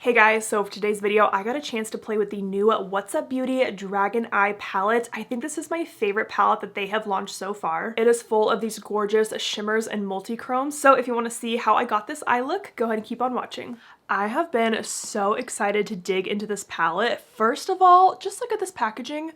Hey guys, so for today's video, I got a chance to play with the new What's Up Beauty Dragon Eye palette. I think this is my favorite palette that they have launched so far. It is full of these gorgeous shimmers and multi-chromes, so if you want to see how I got this eye look, go ahead and keep on watching. I have been so excited to dig into this palette. First of all, just look at this packaging.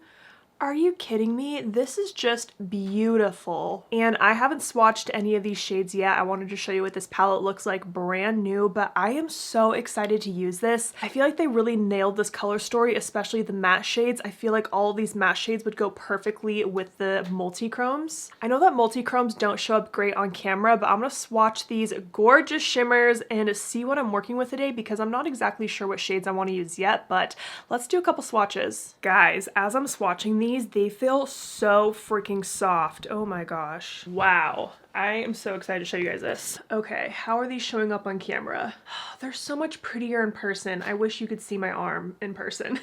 Are you kidding me? This is just beautiful. And I haven't swatched any of these shades yet. I wanted to show you what this palette looks like brand new, but I am so excited to use this. I feel like they really nailed this color story, especially the matte shades. I feel like all of these matte shades would go perfectly with the multi-chromes. I know that multi-chromes don't show up great on camera, but I'm gonna swatch these gorgeous shimmers and see what I'm working with today because I'm not exactly sure what shades I want to use yet, but let's do a couple swatches. Guys, as I'm swatching these, they feel so freaking soft. Oh my gosh. Wow. I am so excited to show you guys this. Okay, how are these showing up on camera? They're so much prettier in person. I wish you could see my arm in person.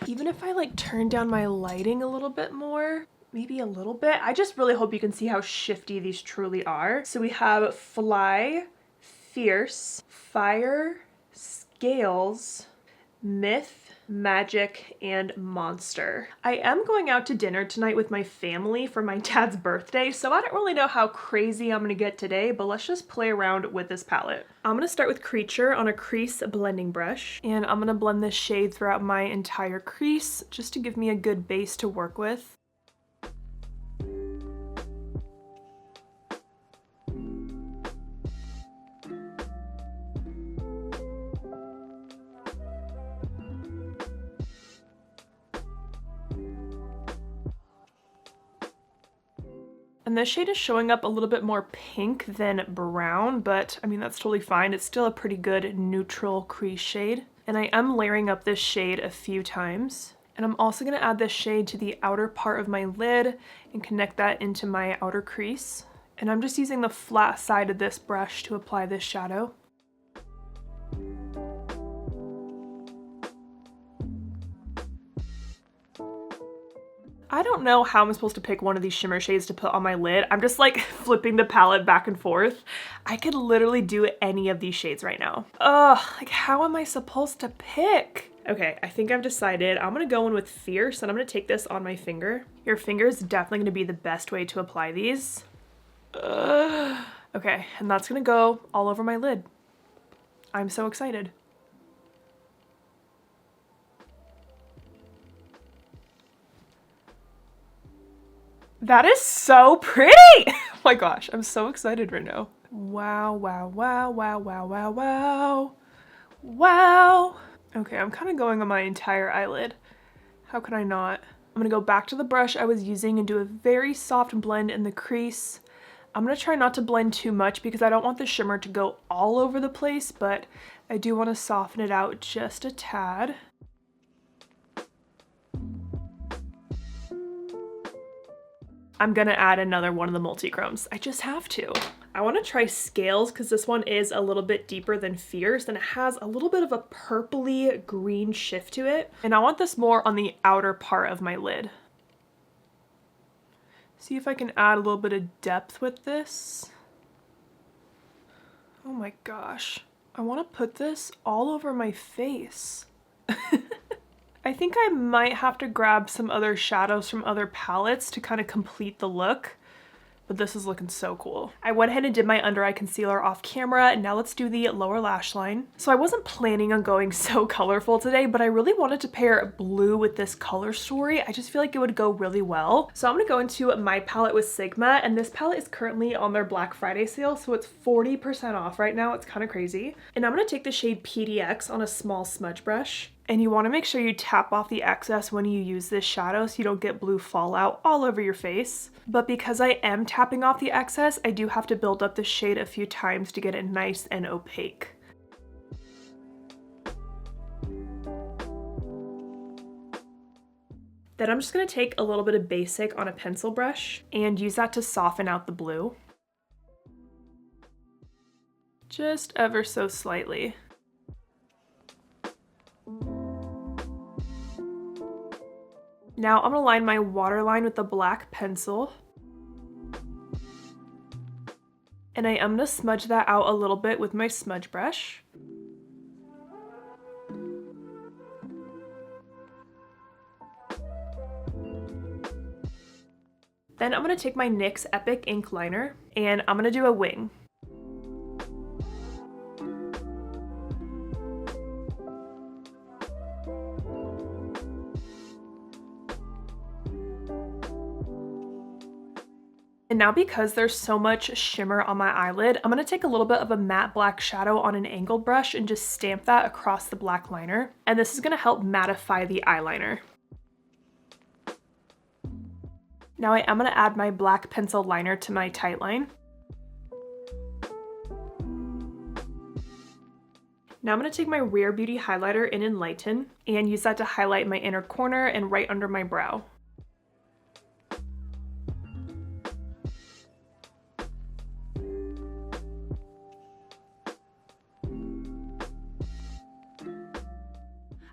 Even if I like turn down my lighting a little bit more, maybe a little bit, I just really hope you can see how shifty these truly are. So we have Fly, Fierce, Fire, Scales, Myth, Magic, and Monster. I am going out to dinner tonight with my family for my dad's birthday, so I don't really know how crazy I'm gonna get today, but let's just play around with this palette. I'm gonna start with Creature on a Crease blending brush, and I'm gonna blend this shade throughout my entire crease just to give me a good base to work with. And this shade is showing up a little bit more pink than brown, but I mean, that's totally fine. It's still a pretty good neutral crease shade. And I am layering up this shade a few times. And I'm also gonna add this shade to the outer part of my lid and connect that into my outer crease. And I'm just using the flat side of this brush to apply this shadow. I don't know how I'm supposed to pick one of these shimmer shades to put on my lid. I'm just like flipping the palette back and forth. I could literally do any of these shades right now. Ugh, like how am I supposed to pick? Okay, I think I've decided. I'm gonna go in with Fierce and I'm gonna take this on my finger. Your finger is definitely gonna be the best way to apply these. Ugh. Okay, and that's gonna go all over my lid. I'm so excited. That is so pretty! Oh my gosh, I'm so excited right now. Wow, wow, wow, wow, wow, wow, wow. Wow! Okay, I'm kind of going on my entire eyelid. How could I not? I'm gonna go back to the brush I was using and do a very soft blend in the crease. I'm gonna try not to blend too much because I don't want the shimmer to go all over the place, but I do want to soften it out just a tad. I'm gonna add another one of the multi-chromes. I just have to. I wanna try Scales because this one is a little bit deeper than Fierce and it has a little bit of a purpley green shift to it. And I want this more on the outer part of my lid. See if I can add a little bit of depth with this. Oh my gosh. I wanna put this all over my face. I think I might have to grab some other shadows from other palettes to kind of complete the look, but this is looking so cool. I went ahead and did my under eye concealer off camera, and now let's do the lower lash line. So I wasn't planning on going so colorful today, but I really wanted to pair blue with this color story. I just feel like it would go really well. So I'm gonna go into my palette with Sigma, and this palette is currently on their Black Friday sale, so it's 40% off right now. It's kind of crazy. And I'm gonna take the shade PDX on a small smudge brush. And you want to make sure you tap off the excess when you use this shadow so you don't get blue fallout all over your face. But because I am tapping off the excess, I do have to build up the shade a few times to get it nice and opaque. Then I'm just going to take a little bit of Basic on a pencil brush and use that to soften out the blue. Just ever so slightly. Now I'm gonna line my waterline with the black pencil. And I am gonna smudge that out a little bit with my smudge brush. Then I'm going to take my NYX Epic Ink Liner and I'm going to do a wing. And now because there's so much shimmer on my eyelid, I'm going to take a little bit of a matte black shadow on an angled brush and just stamp that across the black liner. And this is going to help mattify the eyeliner. Now I am going to add my black pencil liner to my tight line. Now I'm going to take my Rare Beauty highlighter in Enlighten and use that to highlight my inner corner and right under my brow.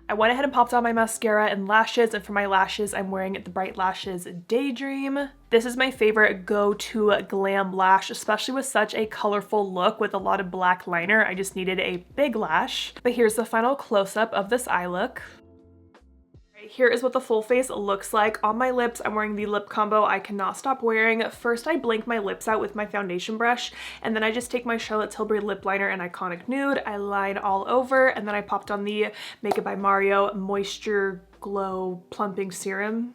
I went ahead and popped on my mascara and lashes, and for my lashes, I'm wearing the Bright Lashes Daydream. This is my favorite go-to glam lash, especially with such a colorful look with a lot of black liner. I just needed a big lash. But here's the final close-up of this eye look. Here is what the full face looks like. On my lips, I'm wearing the lip combo I cannot stop wearing. First, I blink my lips out with my foundation brush, and then I just take my Charlotte Tilbury lip liner in Iconic Nude. I line all over, and then I popped on the Makeup by Mario Moisture Glow Plumping Serum.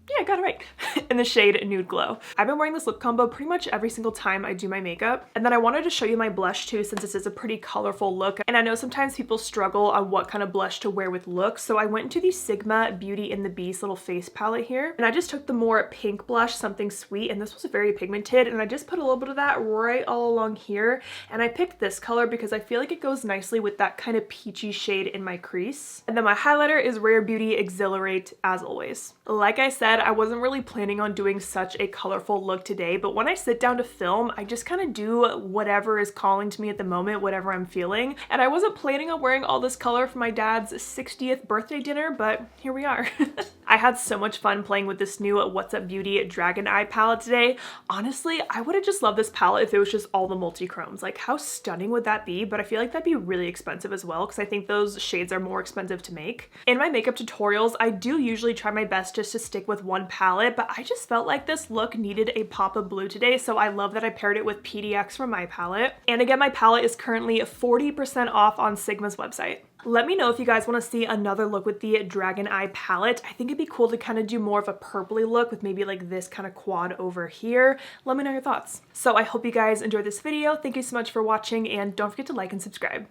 Yeah, I got it right. In the shade Nude Glow. I've been wearing this lip combo pretty much every single time I do my makeup. And then I wanted to show you my blush too, since this is a pretty colorful look. And I know sometimes people struggle on what kind of blush to wear with looks. So I went into the Sigma Beauty and the Beast little face palette here. And I just took the more pink blush, Something Sweet. And this was very pigmented. And I just put a little bit of that right all along here. And I picked this color because I feel like it goes nicely with that kind of peachy shade in my crease. And then my highlighter is Rare Beauty Exhilarate, as always. Like I said, I wasn't really planning on doing such a colorful look today, but when I sit down to film, I just kind of do whatever is calling to me at the moment, whatever I'm feeling. And I wasn't planning on wearing all this color for my dad's 60th birthday dinner, but here we are. I had so much fun playing with this new What's Up Beauty Dragon Eye palette today. Honestly, I would have just loved this palette if it was just all the multi-chromes. Like, how stunning would that be? But I feel like that'd be really expensive as well, because I think those shades are more expensive to make. In my makeup tutorials, I do usually try my best just to stick with one palette, but I just felt like this look needed a pop of blue today, so I love that I paired it with PDX from my palette. And again, my palette is currently 40% off on Sigma's website. Let me know if you guys want to see another look with the Dragon Eye palette. I think it'd be cool to kind of do more of a purpley look with maybe like this kind of quad over here. Let me know your thoughts. So I hope you guys enjoyed this video. Thank you so much for watching, and don't forget to like and subscribe.